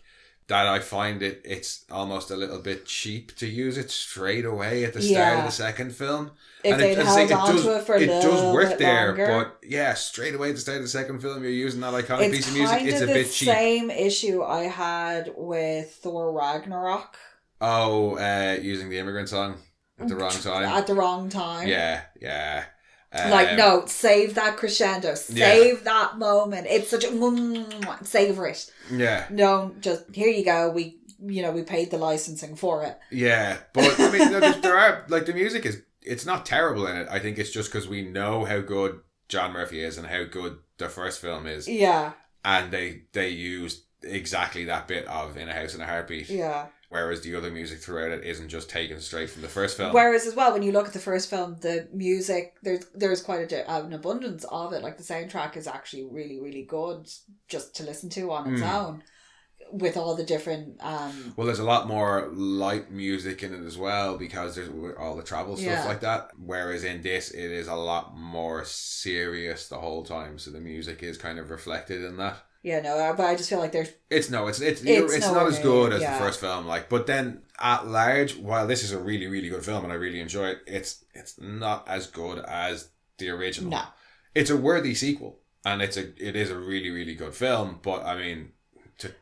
A: that I find it's almost a little bit cheap to use it straight away at the start of the second film.
B: If they'd held on to it for a little bit longer. It does work there,
A: but yeah, straight away at the start of the second film, you're using that iconic piece of music. It's a bit cheap.
B: It's kind of the same issue I had with Thor Ragnarok.
A: Oh, using the immigrant song at the wrong time.
B: At the wrong time.
A: Yeah.
B: No, save that crescendo. Save that moment. It's such a... savor it.
A: Yeah.
B: No, just, here you go. We paid the licensing for it.
A: Yeah, but I mean, there are, like, the music it's not terrible in it. I think it's just because we know how good John Murphy is and how good the first film is.
B: Yeah.
A: And they used exactly that bit of In a House in a Heartbeat.
B: Yeah.
A: Whereas the other music throughout it isn't just taken straight from the first film.
B: Whereas as well, when you look at the first film, the music, there's quite an abundance of it. Like, the soundtrack is actually really, really good just to listen to on its own. With all the different...
A: Well, there's a lot more light music in it as well, because there's all the travel stuff like that. Whereas in this, it is a lot more serious the whole time. So the music is kind of reflected in that. Yeah,
B: no, but I just feel like there's...
A: It's not as good as the first film. Like, but then at large, while this is a really, really good film and I really enjoy it, it's not as good as the original.
B: No.
A: It's a worthy sequel, and it is a really, really good film. But I mean,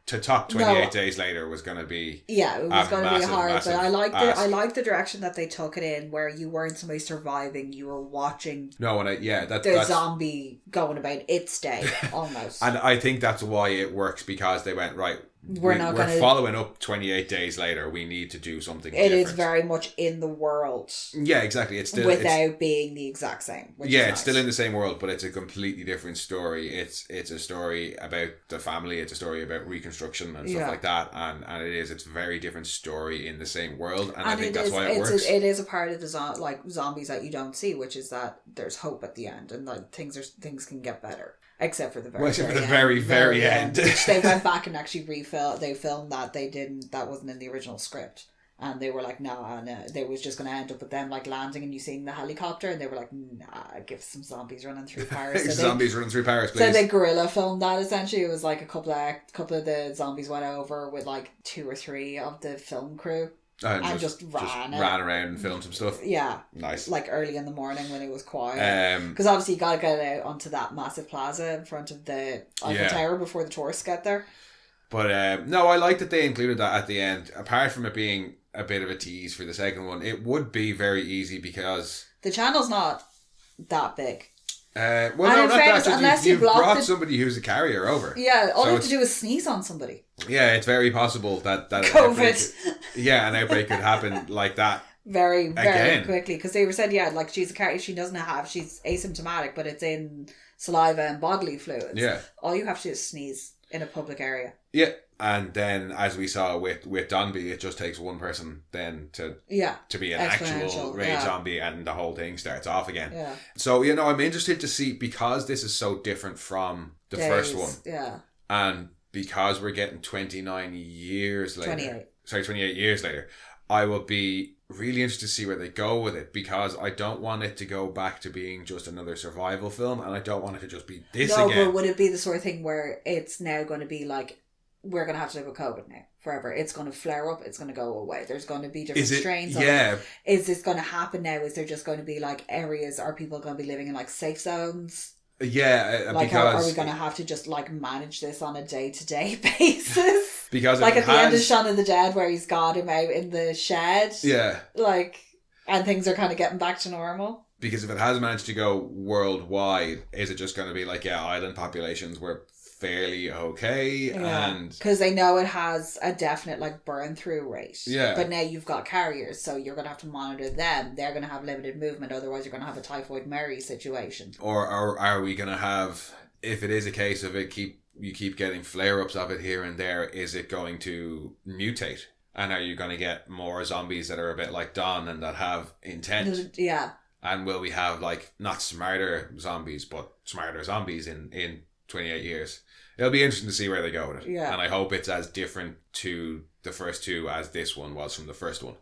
A: to top 28 Days Later was going to be
B: it was going to be hard. But I like the direction that they took it in, where you weren't somebody surviving, you were watching.
A: The
B: zombie going about its day almost.
A: And I think that's why it works, because they went right. We're following up 28 Days Later. We need to do something different.
B: It is very much in the world.
A: Yeah, exactly. It's still
B: without being the exact same.
A: It's still in the same world, but it's a completely different story. It's a story about the family. It's a story about reconstruction and stuff like that. And it's a very different story in the same world. And I think that's why it works.
B: It is a part of the zombies that you don't see, which is that there's hope at the end, and like things can get better. Except for the very end. Which they went back and actually they filmed that. That wasn't in the original script. And they were like, no, they was just going to end up with them like landing and you seeing the helicopter. And they were like, nah, give some zombies running through Paris.
A: Running through Paris, please.
B: So they guerrilla filmed that essentially. It was like a couple of the zombies went over with like 2 or 3 of the film crew. And just ran
A: around and filmed some stuff.
B: Yeah.
A: Nice.
B: Like early in the morning when it was quiet. Because obviously you got to get out onto that massive plaza in front of the Eiffel Tower before the tourists get there.
A: But no, I like that they included that at the end. Apart from it being a bit of a tease for the second one, it would be very easy because...
B: The channel's not that big.
A: You brought somebody who's a carrier over.
B: Yeah, all you have to do is sneeze on somebody.
A: Yeah, it's very possible that
B: COVID.
A: An outbreak could happen like that.
B: Very, very quickly. Because they were said, like she's a carrier, she's asymptomatic, but it's in saliva and bodily fluids. Yeah. All you have to do is sneeze in a public area.
A: Yeah. And then, as we saw with Dombey, it just takes one person then to be an actual rage zombie, and the whole thing starts off again. Yeah. So, I'm interested to see, because this is so different from the first one.
B: Yeah.
A: And because we're getting 29 years later.
B: 28
A: years later, I will be really interested to see where they go with it, because I don't want it to go back to being just another survival film, and I don't want it to just be this again.
B: No, but would it be the sort of thing where it's now going to be like, we're going to have to live with COVID now forever? It's going to flare up, it's going to go away, there's going to be different strains of it. Is this going to happen now? Is there just going to be like areas, are people going to be living in like safe zones?
A: Yeah,
B: like,
A: because...
B: Are we going to have to just like manage this on a day-to-day basis?
A: Because
B: like at the end of Shaun of the Dead, where he's got him out in the shed.
A: Yeah.
B: Like, and things are kind of getting back to normal.
A: Because if it has managed to go worldwide, is it just going to be like, island populations were fairly okay? And
B: because they know it has a definite like burn through rate.
A: Yeah.
B: But now you've got carriers, so you're going to have to monitor them. They're going to have limited movement, otherwise you're going to have a Typhoid Mary situation.
A: Or are we going to have, if it is a case of you keep getting flare-ups of it here and there, is it going to mutate? And are you going to get more zombies that are a bit like Dawn and that have intent?
B: Yeah.
A: And will we have like, not smarter zombies, but smarter zombies in 28 years? It'll be interesting to see where they go with it.
B: Yeah.
A: And I hope it's as different to the first two as this one was from the first one.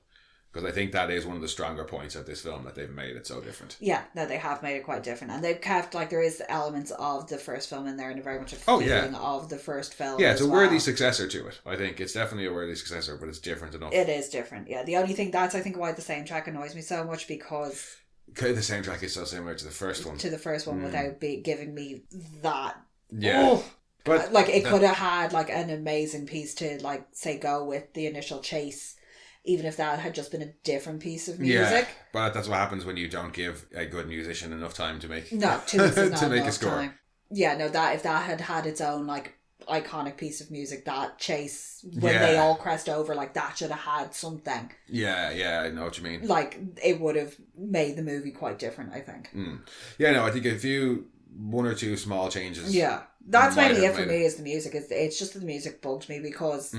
A: Because I think that is one of the stronger points of this film, that they've made it so different.
B: Yeah, no, they have made it quite different. And they've kept, like, there is elements of the first film in there, and very much a feeling of the first film.
A: Yeah, it's a worthy successor to it. I think it's definitely a worthy successor, but it's different enough.
B: It is different, yeah. The only thing, that's, I think, why the soundtrack annoys me so much, because...
A: The soundtrack is so similar to the first one.
B: Without giving me that...
A: Yeah.
B: Oh, but like, it could have had, like, an amazing piece to, like, say, go with the initial chase, even if that had just been a different piece of music.
A: Yeah, but that's what happens when you don't give a good musician enough time to make
B: 2 weeks is not
A: to make
B: enough
A: a score.
B: Time. Yeah, no, that if that had had its own like iconic piece of music, that chase when they all crest over, like that should have had something.
A: Yeah, I know what you mean.
B: Like, it would have made the movie quite different, I think.
A: Yeah, no, I think if you one or two small changes.
B: Yeah, that's mainly it for me. Is the music? It's just that the music bugged me because.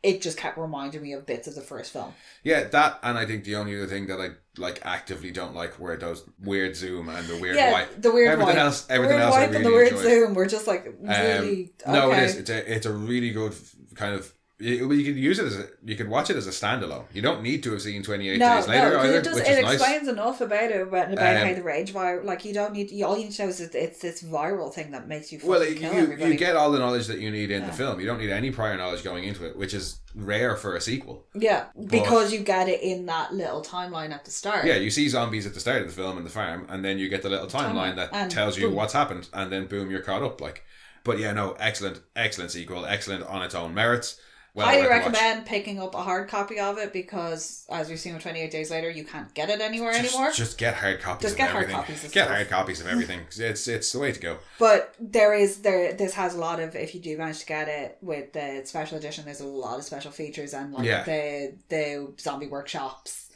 B: It just kept reminding me of bits of the first film.
A: Yeah, that, and I think the only other thing that I like actively don't like were those weird zoom and the weird wipe.
B: The weird
A: everything
B: wipe.
A: else,
B: I really and the weird zoom were just like really. Okay.
A: No, it is. It's a really good kind of. You could use it you could watch it as a standalone. You don't need to have seen 28 Days Later either, which is nice.
B: It explains enough about it, about how the rage virus. Like, you don't need. All you need to know is that it's this viral thing that makes you kill everybody.
A: You get all the knowledge that you need in the film. You don't need any prior knowledge going into it, which is rare for a sequel.
B: Yeah, because you get it in that little timeline at the start.
A: Yeah, you see zombies at the start of the film in the farm, and then you get the little timeline that tells you what's happened, and then boom, you're caught up. Like, but yeah, no, excellent sequel, excellent on its own merits.
B: Highly recommend picking up a hard copy of it, because as we've seen with 28 Days Later, you can't get it anymore anymore.
A: Just get hard copies of everything. Hard copies of everything. It's the way to go.
B: But this has a lot of, if you do manage to get it with the special edition, there's a lot of special features, and like the zombie workshops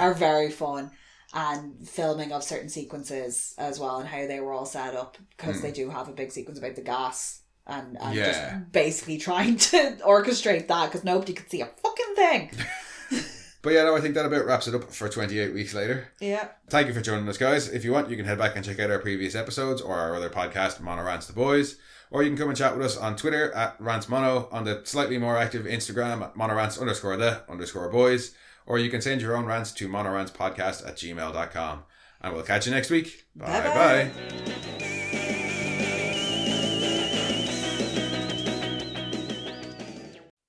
B: are very fun, and filming of certain sequences as well, and how they were all set up, because they do have a big sequence about the gas. And just basically trying to orchestrate that, because nobody could see a fucking thing.
A: But yeah, no, I think that about wraps it up for 28 Weeks Later.
B: Yeah.
A: Thank you for joining us, guys. If you want, you can head back and check out our previous episodes or our other podcast, Mono Rants the Boys. Or you can come and chat with us on Twitter at RantsMono, on the slightly more active Instagram at monorants_the_boys. Or you can send your own rants to monorantspodcast@gmail.com. And we'll catch you next week. Bye-bye.